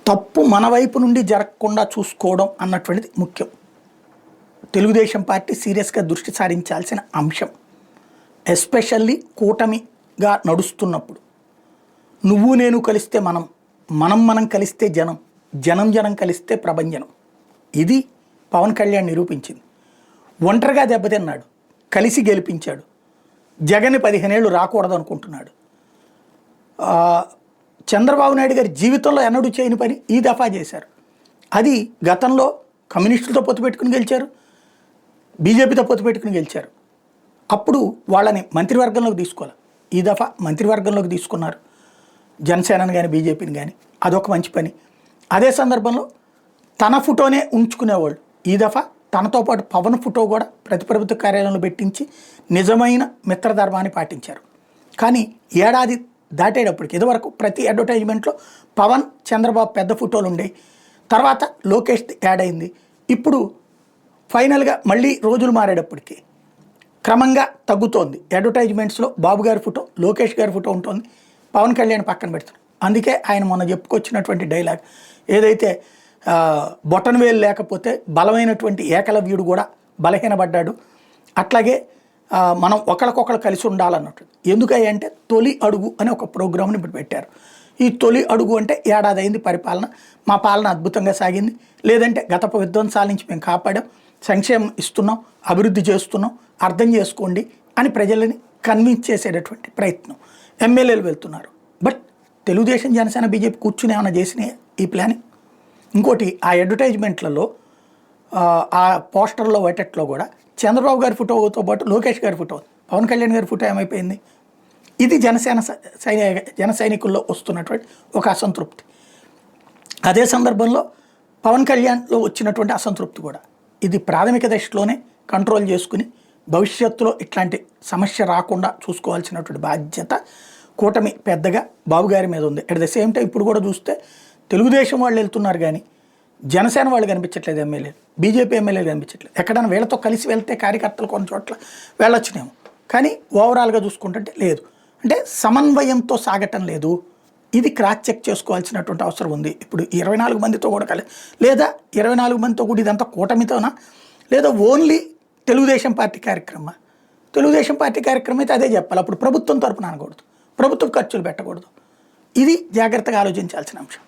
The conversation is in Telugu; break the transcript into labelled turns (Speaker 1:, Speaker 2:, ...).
Speaker 1: తప్పు మన వైపు నుండి జరగకుండా చూసుకోవడం అన్నటువంటిది ముఖ్యం. తెలుగుదేశం పార్టీ సీరియస్గా దృష్టి సారించాల్సిన అంశం. ఎస్పెషల్లీ కూటమిగా నడుస్తున్నప్పుడు నువ్వు నేను కలిస్తే మనం కలిస్తే జనం కలిస్తే ప్రభంజనం. ఇది పవన్ కళ్యాణ్ నిరూపించింది. ఒంటరిగా దెబ్బతిన్నాడు, కలిసి గెలిపించాడు. జగన్ 15 ఏళ్ళు రాకూడదు అనుకుంటున్నాడు. చంద్రబాబు నాయుడు గారి జీవితంలో ఎన్నడూ చేయని పని ఈ దఫా చేశారు. అది గతంలో కమ్యూనిస్టులతో పొత్తు పెట్టుకుని గెలిచారు, బీజేపీతో పొత్తు పెట్టుకుని గెలిచారు. అప్పుడు వాళ్ళని మంత్రివర్గంలోకి తీసుకోవాలి. ఈ దఫా మంత్రివర్గంలోకి తీసుకున్నారు, జనసేనని కానీ బీజేపీని కానీ. అదొక మంచి పని. అదే సందర్భంలో తన ఫోటోనే ఉంచుకునేవాళ్ళు. ఈ దఫా తనతో పాటు పవన్ ఫోటో కూడా ప్రతి ప్రభుత్వ కార్యాలయంలో పెట్టించి నిజమైన మిత్రధర్మాన్ని పాటించారు. కానీ ఏడాది దాటేటప్పటికి ఇదివరకు ప్రతి అడ్వర్టైజ్మెంట్లో పవన్ చంద్రబాబు పెద్ద ఫోటోలు ఉండేవి. తర్వాత లోకేష్ యాడ్ అయింది. ఇప్పుడు ఫైనల్గా మళ్ళీ రోజులు మారేటప్పటికి క్రమంగా తగ్గుతోంది. అడ్వర్టైజ్మెంట్స్లో బాబు గారి ఫోటో, లోకేష్ గారి ఫోటో ఉంటుంది, పవన్ కళ్యాణ్ పక్కన పెడుతున్నారు. అందుకే ఆయన మొన్న చెప్పుకొచ్చినటువంటి డైలాగ్ ఏదైతే బొటనవేలు లేకపోతే బలమైనటువంటి ఏకలవ్యుడు కూడా బలహీనపడ్డాడు, అట్లాగే మనం ఒకరికొకరు కలిసి ఉండాలన్నట్టు. ఎందుకంటే తొలి అడుగు అని ఒక ప్రోగ్రామ్ని ఇప్పుడు పెట్టారు. ఈ తొలి అడుగు అంటే ఏడాది అయింది పరిపాలన, మా పాలన అద్భుతంగా సాగింది, లేదంటే గత విధ్వంసాల నుంచి మేము కాపాడాం, సంక్షేమం ఇస్తున్నాం, అభివృద్ధి చేస్తున్నాం, అర్థం చేసుకోండి అని ప్రజలని కన్విన్స్ చేసేటటువంటి ప్రయత్నం. ఎమ్మెల్యేలు వెళ్తున్నారు. బట్ తెలుగుదేశం జనసేన బీజేపీ కూర్చుని ఏమైనా చేసినాయి ఈ ప్లానింగ్? ఇంకోటి, ఆ అడ్వర్టైజ్మెంట్లలో ఆ పోస్టర్లో వాటెట్లో కూడా చంద్రబాబు గారి ఫోటోతో పాటు లోకేష్ గారి ఫోటో, పవన్ కళ్యాణ్ గారి ఫోటో ఏమైపోయింది? ఇది జన సైనికుల్లో వస్తున్నటువంటి ఒక అసంతృప్తి. అదే సందర్భంలో పవన్ కళ్యాణ్లో వచ్చినటువంటి అసంతృప్తి కూడా ఇది ప్రాథమిక దశలోనే కంట్రోల్ చేసుకుని భవిష్యత్తులో ఇట్లాంటి సమస్య రాకుండా చూసుకోవాల్సినటువంటి బాధ్యత కూటమి పెద్దగా బాబు గారి మీద ఉంది. అట్ ద సేమ్ టైం ఇప్పుడు కూడా చూస్తే తెలుగుదేశం వాళ్ళు వెళ్తున్నారు కానీ జనసేన వాళ్ళు కనిపించట్లేదు, ఎమ్మెల్యేలు, బీజేపీ ఎమ్మెల్యేలు కనిపించట్లేదు. ఎక్కడైనా వీళ్ళతో కలిసి వెళ్తే కార్యకర్తలు కొన్ని చోట్ల వెళ్ళొచ్చునేమో, కానీ ఓవరాల్గా చూసుకుంటుంటే లేదు. అంటే సమన్వయంతో సాగటం లేదు. ఇది క్రాస్ చెక్ చేసుకోవాల్సినటువంటి అవసరం ఉంది. ఇప్పుడు 24 మందితో కూడా లేదా 24 మందితో కూడా ఇదంతా కూటమితోనా, లేదా ఓన్లీ తెలుగుదేశం పార్టీ కార్యక్రమం? తెలుగుదేశం పార్టీ కార్యక్రమం అయితే అదే చెప్పాలి. అప్పుడు ప్రభుత్వం తరపున అనకూడదు, ప్రభుత్వ ఖర్చులు పెట్టకూడదు. ఇది జాగ్రత్తగా ఆలోచించాల్సిన అంశం.